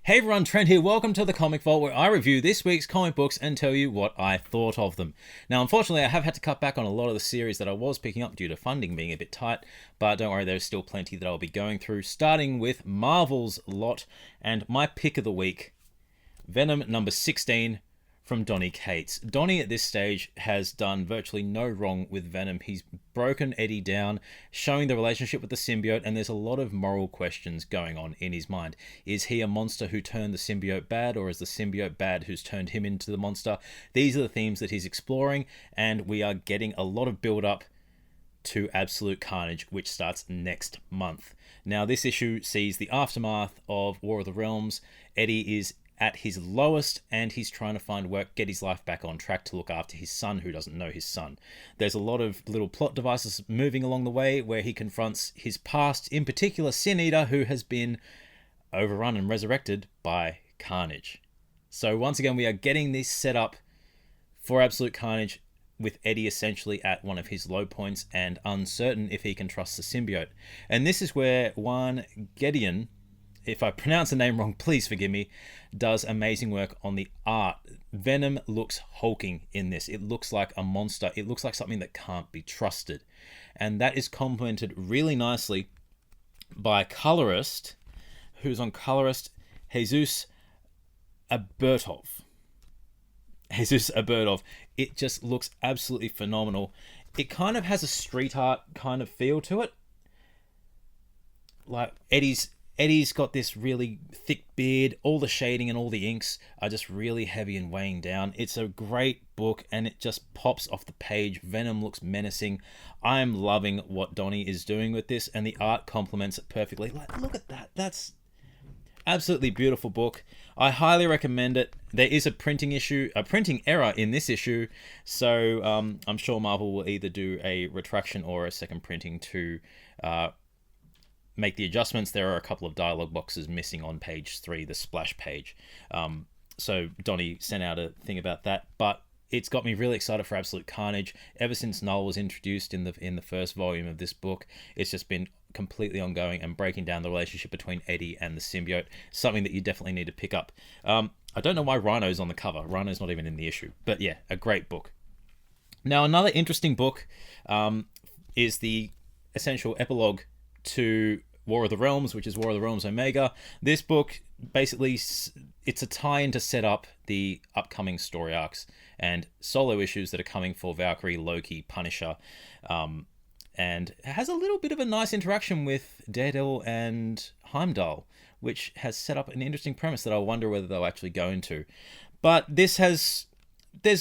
Hey everyone, Trent here. Welcome to the Comic Vault, where I review this week's comic books and tell you what I thought of them. Now, unfortunately, I have had to cut back on a lot of the series that I was picking up due to funding being a bit tight, but don't worry, there's still plenty that I'll be going through, starting with Marvel's lot, and my pick of the week, Venom number 16, from Donny Cates. Donny at this stage has done virtually no wrong with Venom. He's broken Eddie down, showing the relationship with the symbiote, and there's a lot of moral questions going on in his mind. Is he a monster who turned the symbiote bad, or is the symbiote bad who's turned him into the monster? These are the themes that he's exploring, and we are getting a lot of build-up to Absolute Carnage, which starts next month. Now, this issue sees the aftermath of War of the Realms. Eddie is at his lowest, and he's trying to find work, get his life back on track to look after his son who doesn't know his son. There's a lot of little plot devices moving along the way where he confronts his past, in particular Sin Eater, who has been overrun and resurrected by Carnage. So once again, we are getting this set up for Absolute Carnage, with Eddie essentially at one of his low points and uncertain if he can trust the symbiote. And this is where Juan Gedeon, if I pronounce the name wrong, please forgive me, does amazing work on the art. Venom looks hulking in this. It looks like a monster. It looks like something that can't be trusted. And that is complemented really nicely by a colorist who's on colorist Jesus Aburtov. Jesus Aburtov. It just looks absolutely phenomenal. It kind of has a street art kind of feel to it. Like Eddie's got this really thick beard. All the shading and all the inks are just really heavy and weighing down. It's a great book, and it just pops off the page. Venom looks menacing. I'm loving what Donny is doing with this, and the art complements it perfectly. Like, look at that. That's absolutely beautiful book. I highly recommend it. There is a printing error in this issue, so I'm sure Marvel will either do a retraction or a second printing to make the adjustments. There are a couple of dialogue boxes missing on page 3, the splash page. So Donny sent out a thing about that, but it's got me really excited for Absolute Carnage. Ever since Null was introduced in the first volume of this book, it's just been completely ongoing and breaking down the relationship between Eddie and the symbiote. Something that you definitely need to pick up. I don't know why Rhino's on the cover. Rhino's not even in the issue, but yeah, a great book. Now, another interesting book is the essential epilogue to War of the Realms, which is War of the Realms Omega. This book, basically, it's a tie-in to set up the upcoming story arcs and solo issues that are coming for Valkyrie, Loki, Punisher, and it has a little bit of a nice interaction with Daredevil and Heimdall, which has set up an interesting premise that I wonder whether they'll actually go into. But there's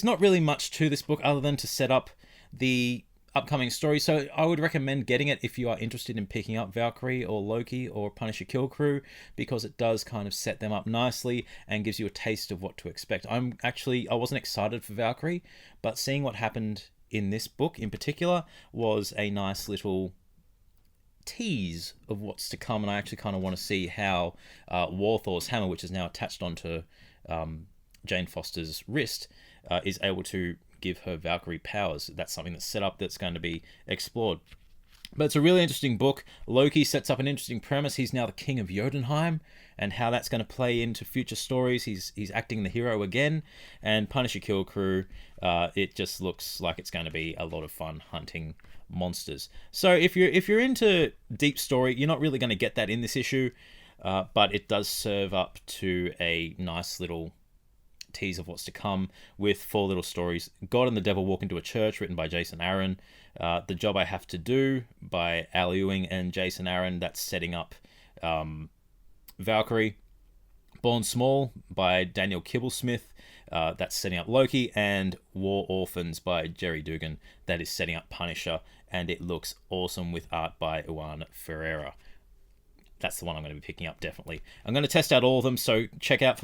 not really much to this book other than to set up the upcoming story, so I would recommend getting it if you are interested in picking up Valkyrie or Loki or Punisher Kill Crew, because it does kind of set them up nicely and gives you a taste of what to expect. I wasn't excited for Valkyrie, but seeing what happened in this book in particular was a nice little tease of what's to come, and I actually kind of want to see how Warthor's hammer, which is now attached onto Jane Foster's wrist, is able to give her Valkyrie powers. That's something that's set up that's going to be explored. But it's a really interesting book. Loki sets up an interesting premise. He's now the king of Jotunheim, and how that's going to play into future stories. He's acting the hero again. And Punisher Kill Crew, it just looks like it's going to be a lot of fun hunting monsters. So if you're into deep story, you're not really going to get that in this issue, but it does serve up to a nice little tease of what's to come with 4 little stories. God and the Devil Walk into a Church, written by Jason Aaron. The Job I Have to Do by Al Ewing and Jason Aaron, that's setting up Valkyrie. Born Small by Daniel Kibblesmith, that's setting up Loki. And War Orphans by Jerry Dugan, that is setting up Punisher, and it looks awesome with art by Juan Ferreira. That's the one I'm going to be picking up, definitely. I'm going to test out all of them, so check out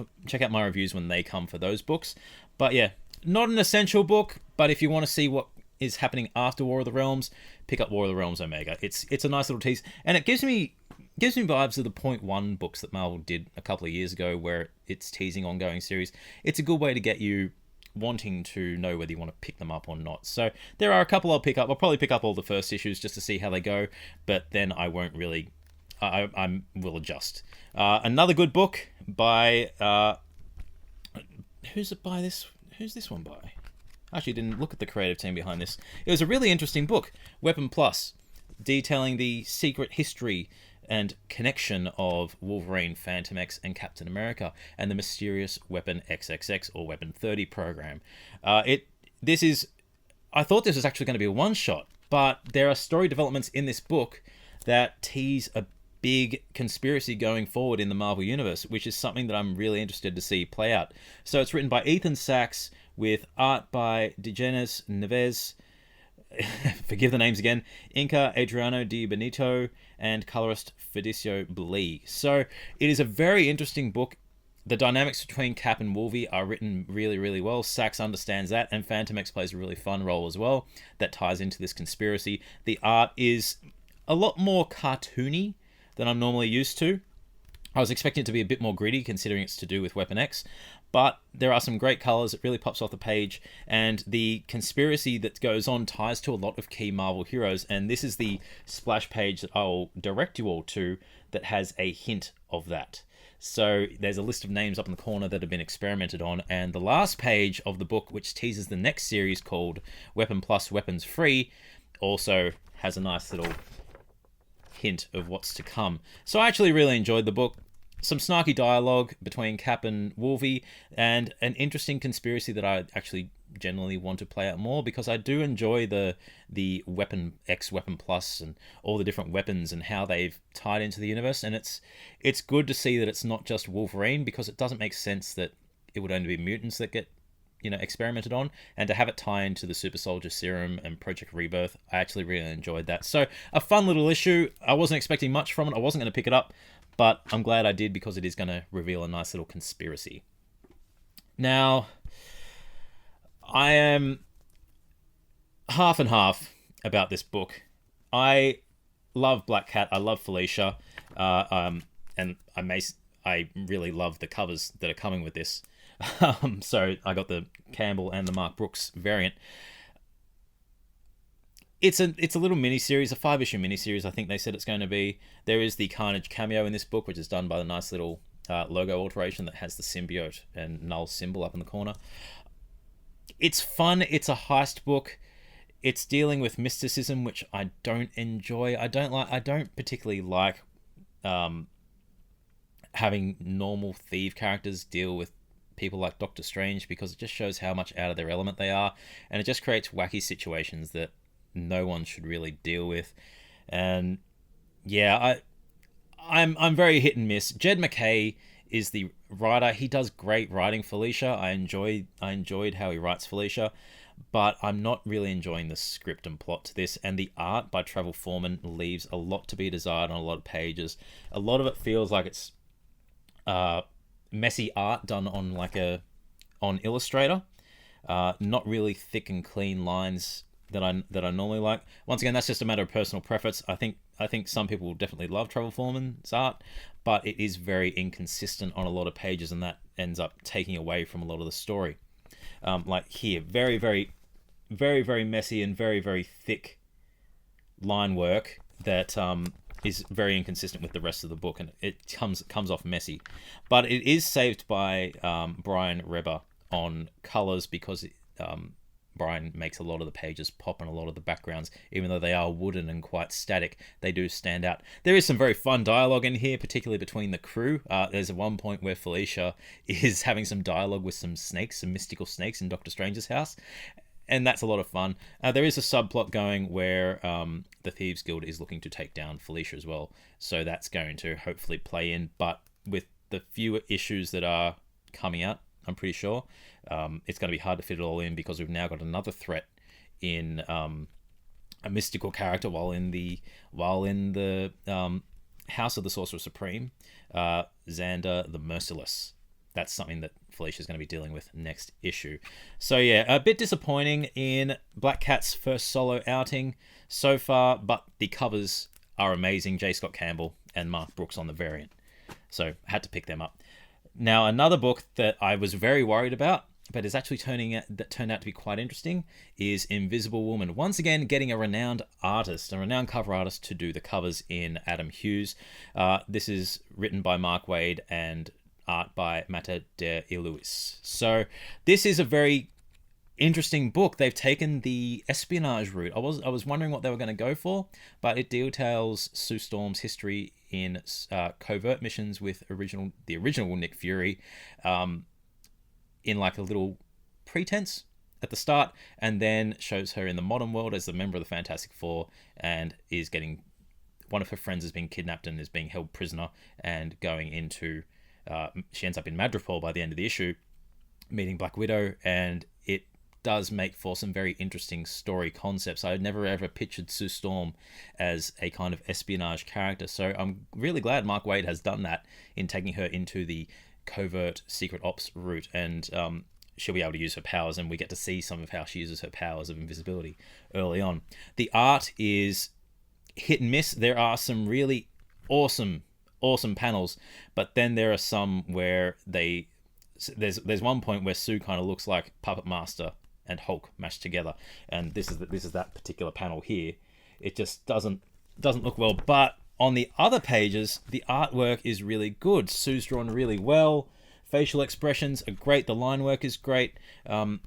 my reviews when they come for those books. But yeah, not an essential book, but if you want to see what is happening after War of the Realms, pick up War of the Realms Omega. It's a nice little tease, and it gives me vibes of the Point One books that Marvel did a couple of years ago, where it's teasing ongoing series. It's a good way to get you wanting to know whether you want to pick them up or not. So there are a couple I'll pick up. I'll probably pick up all the first issues just to see how they go, but then I won't really I will adjust. Another good book by who's it by this? Who's this one by? I actually didn't look at the creative team behind this. It was a really interesting book, Weapon Plus, detailing the secret history and connection of Wolverine, Phantom X, and Captain America, and the mysterious Weapon XXX or Weapon 30 program. I thought this was actually going to be a one-shot, but there are story developments in this book that tease a big conspiracy going forward in the Marvel Universe, which is something that I'm really interested to see play out. So it's written by Ethan Sachs with art by Digenis Neves, forgive the names again, Inca Adriano Di Benito, and colorist Fedicio Blee. So it is a very interesting book. The dynamics between Cap and Wolvie are written really, really well. Sachs understands that, and Phantom X plays a really fun role as well that ties into this conspiracy. The art is a lot more cartoony than I'm normally used to. I was expecting it to be a bit more gritty, considering it's to do with Weapon X, but there are some great colors. It really pops off the page, and the conspiracy that goes on ties to a lot of key Marvel heroes, and this is the splash page that I'll direct you all to that has a hint of that. So there's a list of names up in the corner that have been experimented on, and the last page of the book, which teases the next series called Weapon Plus, Weapons Free, also has a nice little hint of what's to come. So I actually really enjoyed the book. Some snarky dialogue between Cap and Wolvie, and an interesting conspiracy that I actually generally want to play out more, because I do enjoy the Weapon X, Weapon Plus, and all the different weapons and how they've tied into the universe. And it's good to see that it's not just Wolverine, because it doesn't make sense that it would only be mutants that get experimented on, and to have it tie into the Super Soldier Serum and Project Rebirth, I actually really enjoyed that. So a fun little issue. I wasn't expecting much from it. I wasn't going to pick it up, but I'm glad I did, because it is going to reveal a nice little conspiracy. Now, I am half and half about this book. I love Black Cat. I love Felicia, and I really love the covers that are coming with this. So I got the Campbell and the Mark Brooks variant. It's a little mini-series, a 5-issue mini-series, I think they said it's going to be. There is the Carnage cameo in this book, which is done by the nice little logo alteration that has the symbiote and Null's symbol up in the corner. It's fun. It's a heist book. It's dealing with mysticism, which I don't enjoy. I don't particularly like having normal thief characters deal with people like Doctor Strange, because it just shows how much out of their element they are, and it just creates wacky situations that no one should really deal with. And yeah, I'm very hit and miss. Jed MacKay is the writer. He does great writing Felicia. I enjoyed how he writes Felicia, but I'm not really enjoying the script and plot to this, and the art by Travel Foreman leaves a lot to be desired on a lot of pages. A lot of it feels like it's messy art done on Illustrator, not really thick and clean lines that I normally like. Once again, that's just a matter of personal preference. I think some people will definitely love Travel Foreman's art, but it is very inconsistent on a lot of pages, and that ends up taking away from a lot of the story. Like here, very, very, very, very messy and very, very thick line work that is very inconsistent with the rest of the book, and it comes off messy. But it is saved by Brian Reber on colors, because Brian makes a lot of the pages pop and a lot of the backgrounds, even though they are wooden and quite static, they do stand out. There is some very fun dialogue in here, particularly between the crew. There's one point where Felicia is having some dialogue with some snakes, some mystical snakes in Doctor Strange's house, and that's a lot of fun. There is a subplot going where the Thieves Guild is looking to take down Felicia as well, so that's going to hopefully play in. But with the fewer issues that are coming out, I'm pretty sure it's going to be hard to fit it all in, because we've now got another threat in a mystical character while in the House of the Sorcerer Supreme, Xander the Merciless. That's something that Felicia's going to be dealing with next issue. So yeah, a bit disappointing in Black Cat's first solo outing so far, but the covers are amazing. J. Scott Campbell and Mark Brooks on the variant. So I had to pick them up. Now, another book that I was very worried about, but is actually turned out to be quite interesting, is Invisible Woman. Once again, getting a renowned cover artist to do the covers in Adam Hughes. This is written by Mark Waid and art by Mata de Iluis. So this is a very interesting book. They've taken the espionage route. I was wondering what they were going to go for, but it details Sue Storm's history in covert missions with the original Nick Fury, in like a little pretense at the start, and then shows her in the modern world as a member of the Fantastic Four, and is getting one of her friends has been kidnapped and is being held prisoner, and going into she ends up in Madripoor by the end of the issue, meeting Black Widow, and it does make for some very interesting story concepts. I had never ever pictured Sue Storm as a kind of espionage character, so I'm really glad Mark Waid has done that in taking her into the covert secret ops route, and she'll be able to use her powers, and we get to see some of how she uses her powers of invisibility early on. The art is hit and miss. There are some really awesome panels, but then there are some where there's one point where Sue kind of looks like Puppet Master and Hulk mashed together, and this is that particular panel here. It just doesn't look well, but on the other pages, the artwork is really good. Sue's drawn really well. Facial expressions are great. The line work is great. I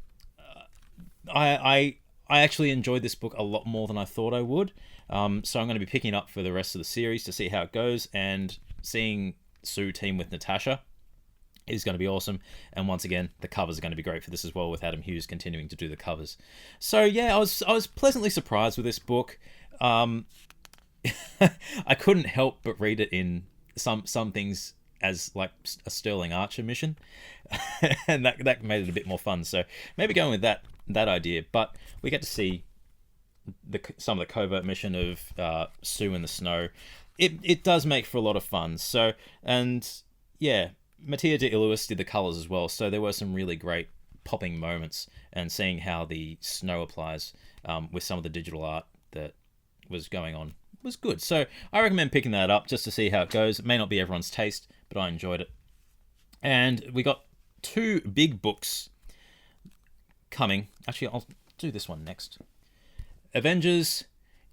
actually enjoyed this book a lot more than I thought I would. So I'm going to be picking it up for the rest of the series to see how it goes, and seeing Sue team with Natasha is going to be awesome. And once again, the covers are going to be great for this as well, with Adam Hughes continuing to do the covers. So yeah, I was pleasantly surprised with this book. I couldn't help but read it in some things as like a Sterling Archer mission, and that made it a bit more fun. So maybe going with that idea. But we get to see some of the covert mission of Sue in the snow. It does make for a lot of fun. So, and yeah, Mattia de Iluis did the colors as well. So there were some really great popping moments, and seeing how the snow applies with some of the digital art that was going on was good. So I recommend picking that up just to see how it goes. It may not be everyone's taste, but I enjoyed it. And we got two big books coming. Actually, I'll do this one next. Avengers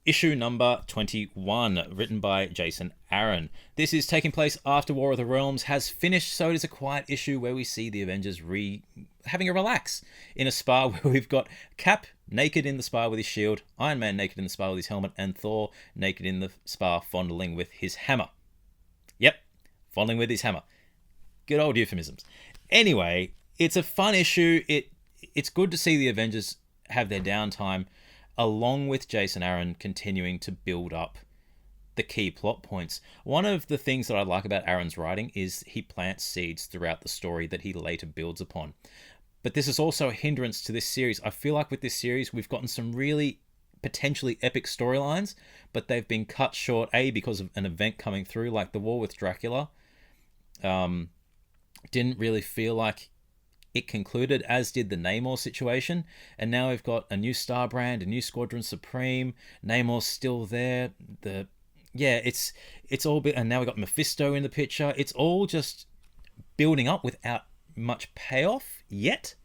issue number 21, written by Jason Aaron. This is taking place after War of the Realms has finished, so it is a quiet issue where we see the Avengers having a relax in a spa, where we've got Cap naked in the spa with his shield, Iron Man naked in the spa with his helmet, and Thor naked in the spa fondling with his hammer. Yep, fondling with his hammer. Good old euphemisms. Anyway, it's a fun issue. It's good to see the Avengers have their downtime, along with Jason Aaron continuing to build up the key plot points. One of the things that I like about Aaron's writing is he plants seeds throughout the story that he later builds upon. But this is also a hindrance to this series. I feel like with this series, we've gotten some really potentially epic storylines, but they've been cut short, because of an event coming through, like the war with Dracula. Didn't really feel like it concluded, as did the Namor situation. And now we've got a new Star Brand, a new Squadron Supreme. Namor's still there. It's all bit, and now we've got Mephisto in the picture. It's all just building up without much payoff yet,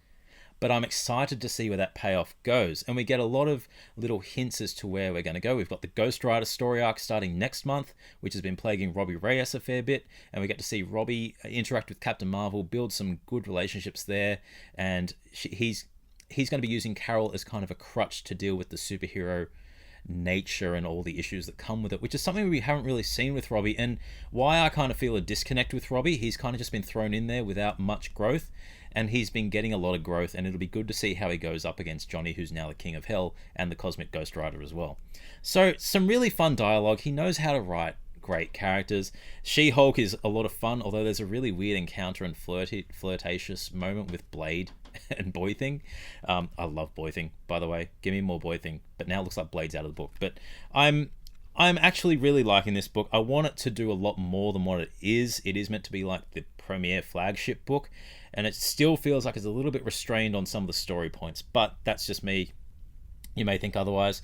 but I'm excited to see where that payoff goes. And we get a lot of little hints as to where we're going to go. We've got the Ghost Rider story arc starting next month, which has been plaguing Robbie Reyes a fair bit, and we get to see Robbie interact with Captain Marvel, build some good relationships there, and he's going to be using Carol as kind of a crutch to deal with the superhero nature and all the issues that come with it, which is something we haven't really seen with Robbie, and why I kind of feel a disconnect with Robbie. He's kind of just been thrown in there without much growth, and he's been getting a lot of growth, and it'll be good to see how he goes up against Johnny, who's now the King of Hell, and the Cosmic Ghost Rider as well. So some really fun dialogue. He knows how to write great characters. She-Hulk is a lot of fun, although there's a really weird encounter and flirtatious moment with Blade and Boy Thing. I love Boy Thing, by the way. Give me more Boy Thing. But now it looks like Blade's out of the book. But I'm actually really liking this book. I want it to do a lot more than what it is. It is meant to be like the premier flagship book, and it still feels like it's a little bit restrained on some of the story points. But that's just me. You may think otherwise.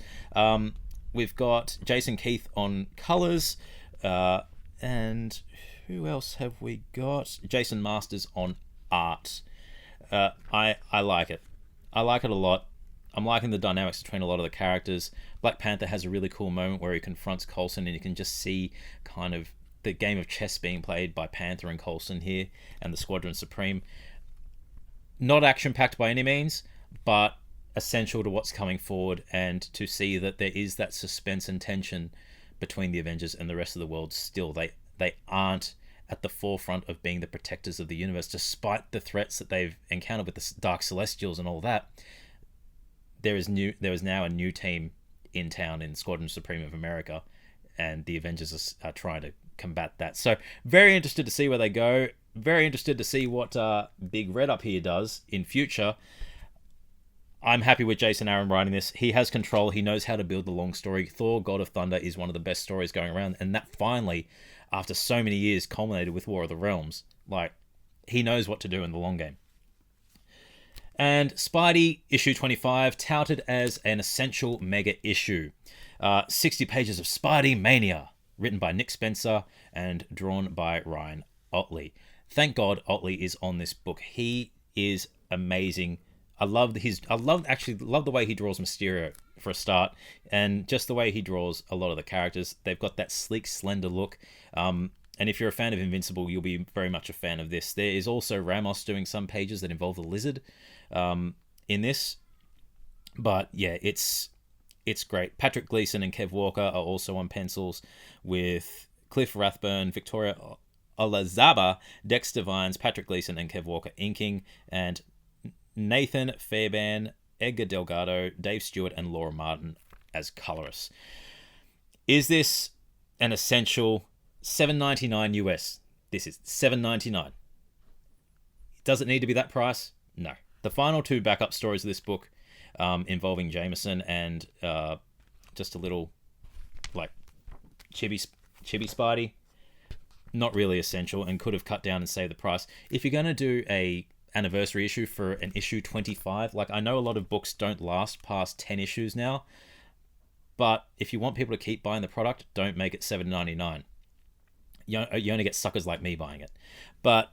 We've got Jason Keith on colors, and who else have we got? Jason Masters on art. I like it. I like it a lot. I'm liking the dynamics between a lot of the characters. Black Panther has a really cool moment where he confronts Coulson, and you can just see kind of the game of chess being played by Panther and Coulson here, and the Squadron Supreme. Not action-packed by any means, but essential to what's coming forward, and to see that there is that suspense and tension between the Avengers and the rest of the world still. They aren't at the forefront of being the protectors of the universe, despite the threats that they've encountered with the Dark Celestials and all that. There is now a new team in town in Squadron Supreme of America, and the Avengers are trying to combat that. So very interested to see where they go. Very interested to see what Big Red up here does in future. I'm happy with Jason Aaron writing this. He has control. He knows how to build the long story. Thor, God of Thunder is one of the best stories going around, and that finally, after so many years, culminated with War of the Realms. Like, he knows what to do in the long game. And Spidey issue 25, touted as an essential mega issue. 60 pages of Spidey Mania, written by Nick Spencer and drawn by Ryan Ottley. Thank God Ottley is on this book. He is amazing. I love the way he draws Mysterio for a start, and just the way he draws a lot of the characters. They've got that sleek, slender look. And if you're a fan of Invincible, you'll be very much a fan of this. There is also Ramos doing some pages that involve the Lizard in this. But yeah, it's great. Patrick Gleason and Kev Walker are also on pencils, with Cliff Rathburn, Victoria Olazaba, Dexter Vines, Patrick Gleason and Kev Walker inking, and Nathan Fairbairn, Edgar Delgado, Dave Stewart, and Laura Martin as colorists. Is this an essential? $7.99 US. This is $7.99. Does it need to be that price? No. The final two backup stories of this book, involving Jameson and just a little like chibi Spidey, not really essential, and could have cut down and saved the price. If you're going to do a anniversary issue for an issue 25, like, I know a lot of books don't last past 10 issues now, but if you want people to keep buying the product, don't make it $7.99. You only get suckers like me buying it. But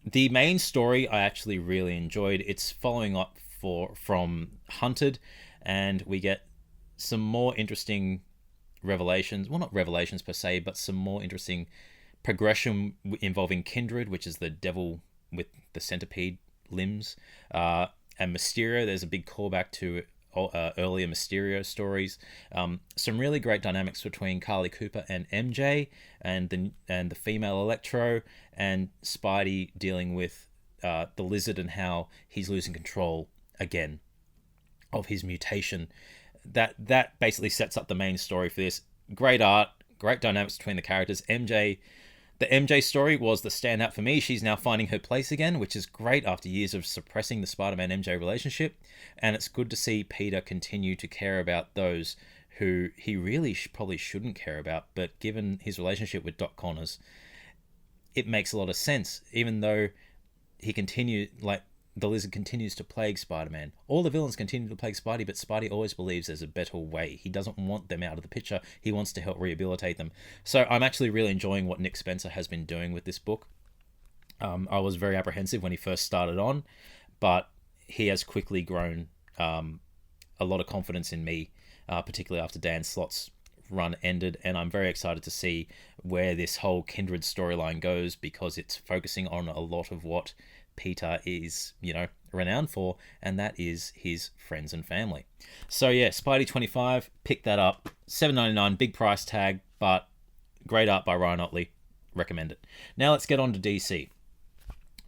the main story I actually really enjoyed. It's following up from Hunted, and we get some more interesting revelations. Well, not revelations per se, but some more interesting progression involving Kindred, which is the devil with the centipede limbs, and Mysterio. There's a big callback to earlier Mysterio stories. Some really great dynamics between Carly Cooper and MJ, and the female Electro, and Spidey dealing with the Lizard and how he's losing control again of his mutation. That basically sets up the main story for this. Great art, great dynamics between the characters. The MJ story was the standout for me. She's now finding her place again, which is great after years of suppressing the Spider-Man-MJ relationship. And it's good to see Peter continue to care about those who he really probably shouldn't care about. But given his relationship with Doc Connors, it makes a lot of sense. Even though the Lizard continues to plague Spider-Man. All the villains continue to plague Spidey, but Spidey always believes there's a better way. He doesn't want them out of the picture. He wants to help rehabilitate them. So I'm actually really enjoying what Nick Spencer has been doing with this book. I was very apprehensive when he first started on, but he has quickly grown a lot of confidence in me, particularly after Dan Slott's run ended, and I'm very excited to see where this whole Kindred storyline goes, because it's focusing on a lot of what Peter is, renowned for, and that is his friends and family. So yeah, Spidey 25, pick that up. $7.99, big price tag, but great art by Ryan Ottley. Recommend it. Now let's get on to DC.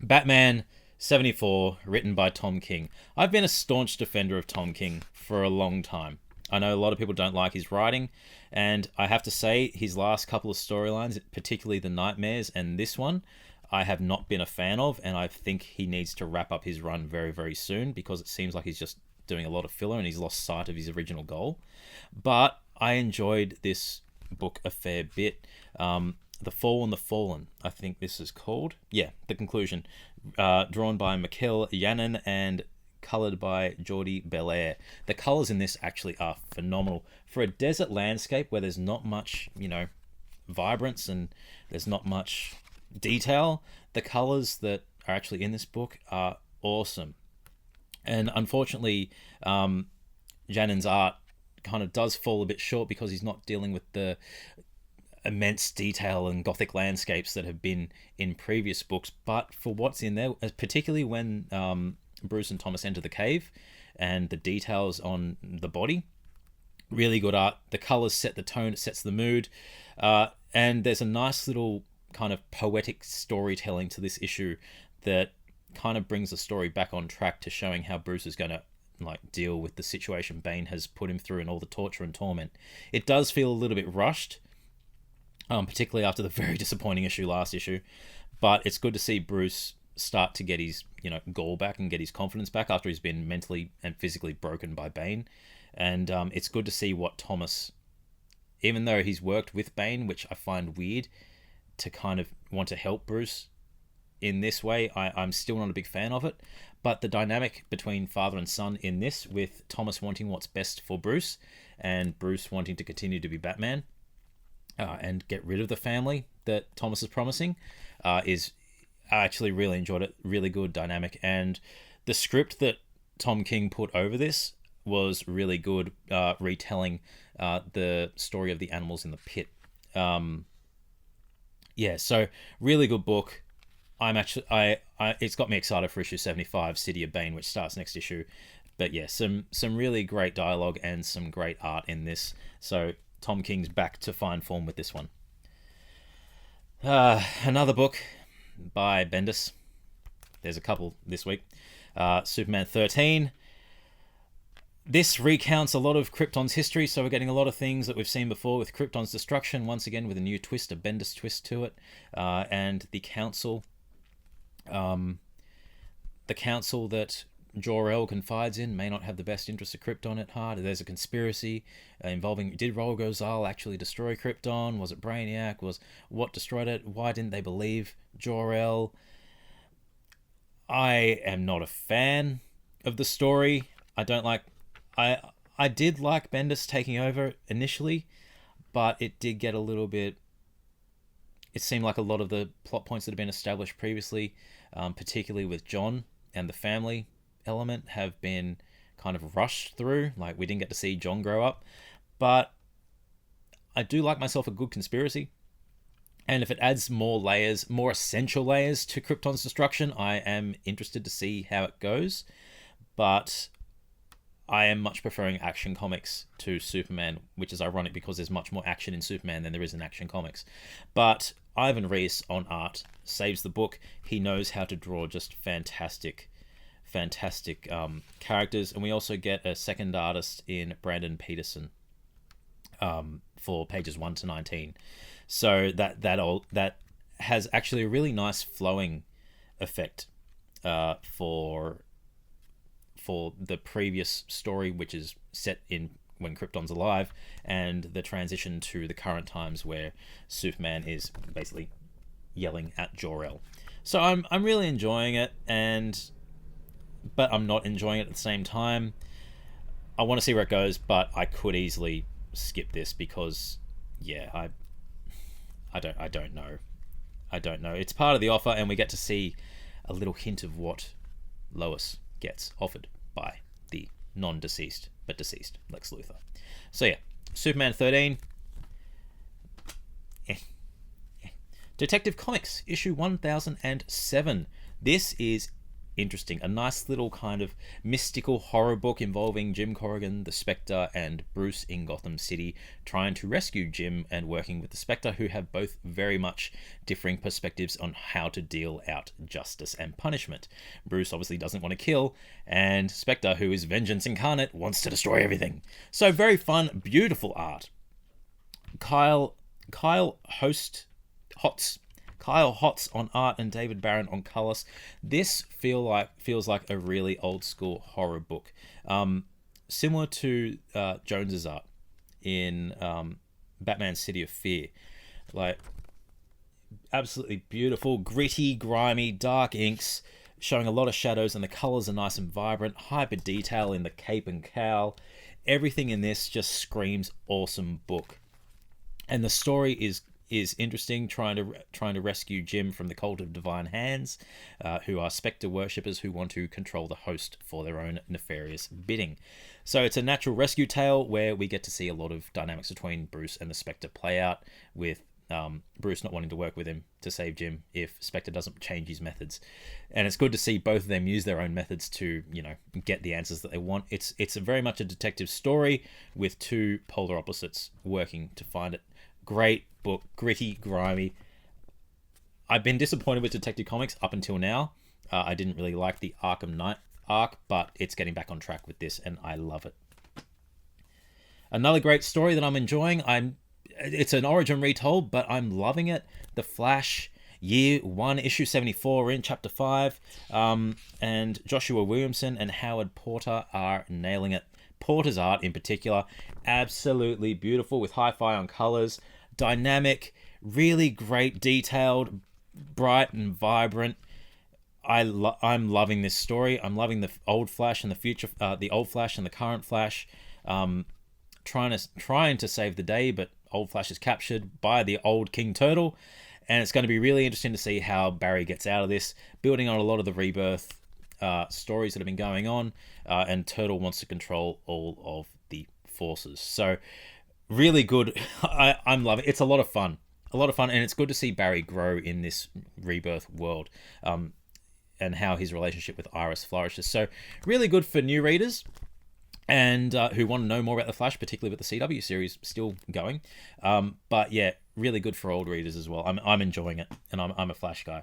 Batman 74, written by Tom King. I've been a staunch defender of Tom King for a long time. I know a lot of people don't like his writing, and I have to say his last couple of storylines, particularly the Nightmares and this one, I have not been a fan of, and I think he needs to wrap up his run very, very soon, because it seems like he's just doing a lot of filler and he's lost sight of his original goal. But I enjoyed this book a fair bit. The Fall and the Fallen, I think this is called. Yeah, the conclusion. Drawn by Mikkel Yannon and coloured by Jordi Belair. The colours in this actually are phenomenal. For a desert landscape where there's not much, vibrance and there's not much detail, the colours that are actually in this book are awesome. And unfortunately, Janen's art kind of does fall a bit short because he's not dealing with the immense detail and gothic landscapes that have been in previous books. But for what's in there, particularly when Bruce and Thomas enter the cave and the details on the body, really good art. The colors set the tone, it sets the mood, and there's a nice little kind of poetic storytelling to this issue that kind of brings the story back on track to showing how Bruce is going to like deal with the situation Bane has put him through and all the torture and torment. It does feel a little bit rushed, particularly after the very disappointing last issue, but it's good to see Bruce start to get his gall back and get his confidence back after he's been mentally and physically broken by Bane. And it's good to see what Thomas, even though he's worked with Bane, which I find weird to kind of want to help Bruce in this way, I'm still not a big fan of it. But the dynamic between father and son in this, with Thomas wanting what's best for Bruce and Bruce wanting to continue to be Batman and get rid of the family that Thomas is promising, is I actually really enjoyed it. Really good dynamic. And the script that Tom King put over this was really good, retelling the story of the animals in the pit. So really good book. It's got me excited for issue 75, City of Bane, which starts next issue. But yeah, some really great dialogue and some great art in this. So Tom King's back to fine form with this one. Another book by Bendis. There's a couple this week. Superman 13. This recounts a lot of Krypton's history, so we're getting a lot of things that we've seen before with Krypton's destruction, once again with a new twist, a Bendis twist to it, and the council that Jor-El confides in may not have the best interests of Krypton at heart. There's a conspiracy involving, did Rogozal actually destroy Krypton? Was it Brainiac? Was what destroyed it? Why didn't they believe Jor-El? I am not a fan of the story. I did like Bendis taking over initially, but it did get a little bit... It seemed like a lot of the plot points that have been established previously, particularly with John and the family element, have been kind of rushed through. Like, we didn't get to see John grow up. But I do like myself a good conspiracy. And if it adds more layers, more essential layers to Krypton's destruction, I am interested to see how it goes. But I am much preferring Action Comics to Superman, which is ironic because there's much more action in Superman than there is in Action Comics. But Ivan Reis on art saves the book. He knows how to draw just fantastic characters. And we also get a second artist in Brandon Peterson for pages 1 to 19. So that has actually a really nice flowing effect for the previous story, which is set in when Krypton's alive, and the transition to the current times where Superman is basically yelling at Jor-El. So I'm really enjoying it, but I'm not enjoying it at the same time. I want to see where it goes, but I could easily skip this because, yeah, I don't know. It's part of the offer, and we get to see a little hint of what Lois gets offered by the non-deceased but deceased Lex Luthor. So yeah, Superman 13. Detective Comics issue 1007. This is interesting. A nice little kind of mystical horror book involving Jim Corrigan, the Spectre, and Bruce in Gotham City, trying to rescue Jim and working with the Spectre, who have both very much differing perspectives on how to deal out justice and punishment. Bruce obviously doesn't want to kill, and Spectre, who is vengeance incarnate, wants to destroy everything. So very fun, beautiful art. Kyle Hotz on art and David Barron on colors. This feels like a really old school horror book, similar to Jones's art in Batman City of Fear. Like, absolutely beautiful, gritty, grimy, dark inks, showing a lot of shadows, and the colors are nice and vibrant. Hyper detail in the cape and cowl. Everything in this just screams awesome book, and the story is is interesting, trying to rescue Jim from the cult of divine hands, who are Spectre worshippers who want to control the host for their own nefarious bidding. So it's a natural rescue tale where we get to see a lot of dynamics between Bruce and the Spectre play out, with Bruce not wanting to work with him to save Jim if Spectre doesn't change his methods. And it's good to see both of them use their own methods to, get the answers that they want. It's very much a detective story with two polar opposites working to find it. Great book, gritty, grimy. I've been disappointed with Detective Comics up until now. I didn't really like the Arkham Knight arc, but it's getting back on track with this, and I love it. Another great story that I'm enjoying, it's an origin retold, but I'm loving it. The Flash, Year 1, Issue 74, we're in Chapter 5, and Joshua Williamson and Howard Porter are nailing it. Porter's art in particular, absolutely beautiful, with hi-fi on colors, dynamic, really great, detailed, bright and vibrant. I'm loving this story. I'm loving the old Flash and the future, the old Flash and the current Flash, trying to save the day, but old Flash is captured by the old King Turtle, and it's going to be really interesting to see how Barry gets out of this, building on a lot of the Rebirth stories that have been going on, and Turtle wants to control all of the forces. So really good. I'm loving it. It's a lot of fun, and it's good to see Barry grow in this Rebirth world, and how his relationship with Iris flourishes. So really good for new readers and who want to know more about the Flash, particularly with the CW series still going. But yeah, really good for old readers as well. I'm enjoying it, and I'm a Flash guy.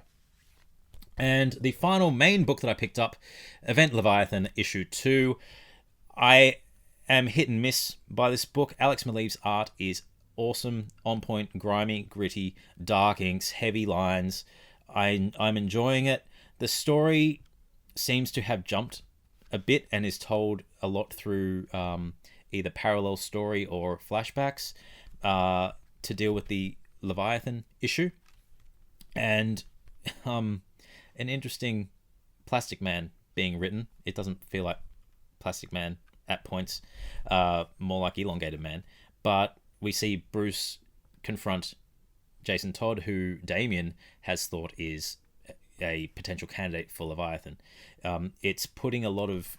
And the final main book that I picked up, Event Leviathan Issue 2. I am hit and miss by this book. Alex Maleev's art is awesome, on point, grimy, gritty, dark inks, heavy lines. I'm enjoying it. The story seems to have jumped a bit and is told a lot through either parallel story or flashbacks to deal with the Leviathan issue. And an interesting Plastic Man being written. It doesn't feel like Plastic Man at points, more like Elongated Man. But we see Bruce confront Jason Todd, who Damian has thought is a potential candidate for Leviathan. It's putting a lot of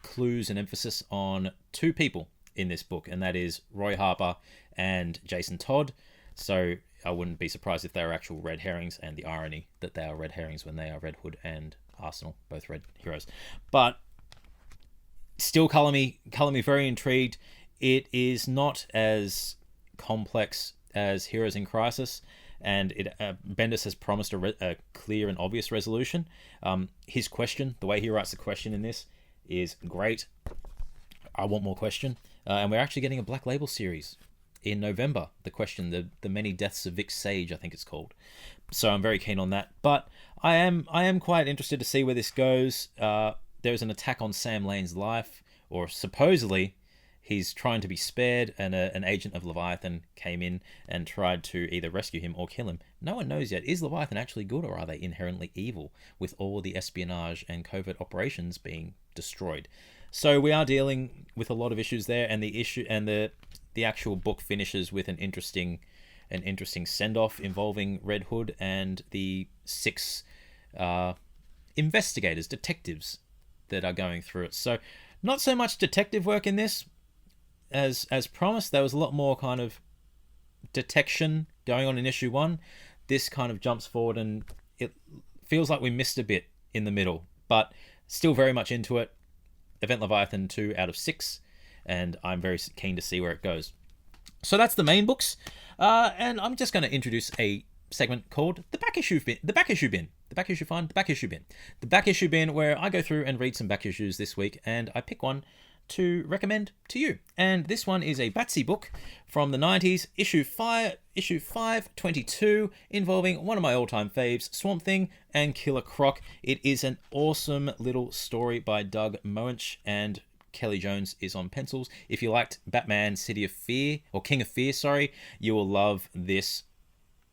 clues and emphasis on two people in this book, and that is Roy Harper and Jason Todd. So I wouldn't be surprised if they are actual red herrings, and the irony that they are red herrings when they are Red Hood and Arsenal, both red heroes. But still color me very intrigued. It is not as complex as Heroes in Crisis, and Bendis has promised a clear and obvious resolution. His question, the way he writes the question in this, is great. I want more question. And we're actually getting a Black Label series in November. The question, the Many Deaths of Vic Sage, I think it's called. So I'm very keen on that. But I am quite interested to see where this goes. There's an attack on Sam Lane's life, or supposedly he's trying to be spared, and an agent of Leviathan came in and tried to either rescue him or kill him. No one knows yet. Is Leviathan actually good, or are they inherently evil, with all the espionage and covert operations being destroyed? So we are dealing with a lot of issues there, and the actual book finishes with an interesting send-off involving Red Hood and the 6 investigators, detectives that are going through it. So not so much detective work in this as promised. There was a lot more kind of detection going on in issue 1. This kind of jumps forward, and it feels like we missed a bit in the middle, but still very much into it. Event Leviathan 2 out of 6, and I'm very keen to see where it goes. So that's the main books, and I'm just going to introduce a segment called the back issue bin, the back issue bin, the back issue find, the back issue bin, the back issue bin, where I go through and read some back issues this week, and I pick one to recommend to you. And this one is a Batsy book from the 90s, issue 522, involving one of my all-time faves, Swamp Thing and Killer Croc. It is an awesome little story by Doug Moench, and Kelly Jones is on pencils. If you liked Batman City of Fear, or King of Fear, sorry, you will love this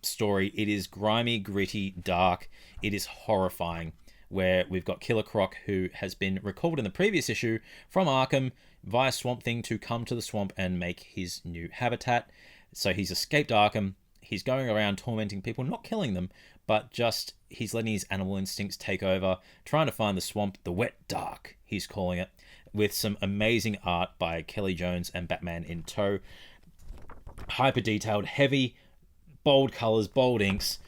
story. It is grimy, gritty, dark. It is horrifying, where we've got Killer Croc, who has been recalled in the previous issue from Arkham via Swamp Thing to come to the swamp and make his new habitat. So he's escaped Arkham. he's going around tormenting people, not killing them, but just he's letting his animal instincts take over, trying to find the swamp, the wet dark, he's calling it, with some amazing art by Kelly Jones and Batman in tow. Hyper detailed, heavy, bold colors, bold inks.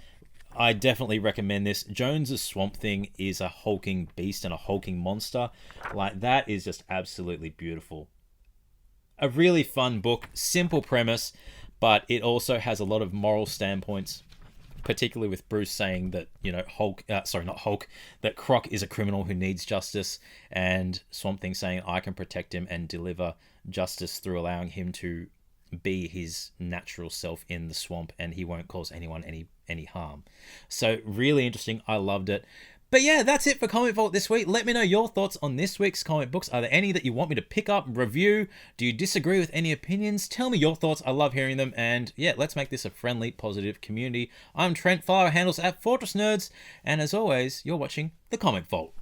I definitely recommend this. Jones's Swamp Thing is a hulking beast and a hulking monster. Like, that is just absolutely beautiful. A really fun book, simple premise, but it also has a lot of moral standpoints, particularly with Bruce saying that, you know, that Croc is a criminal who needs justice, and Swamp Thing saying, I can protect him and deliver justice through allowing him to be his natural self in the swamp, and he won't cause anyone any harm. So really interesting. I loved it. But yeah, that's it for Comic Vault this week. Let me know your thoughts on this week's comic books. Are there any that you want me to pick up, review? Do you disagree with any opinions? Tell me your thoughts. I love hearing them. And yeah, let's make this a friendly, positive community. I'm Trent. Follow our handles at Fortress Nerds. And as always, you're watching the Comic Vault.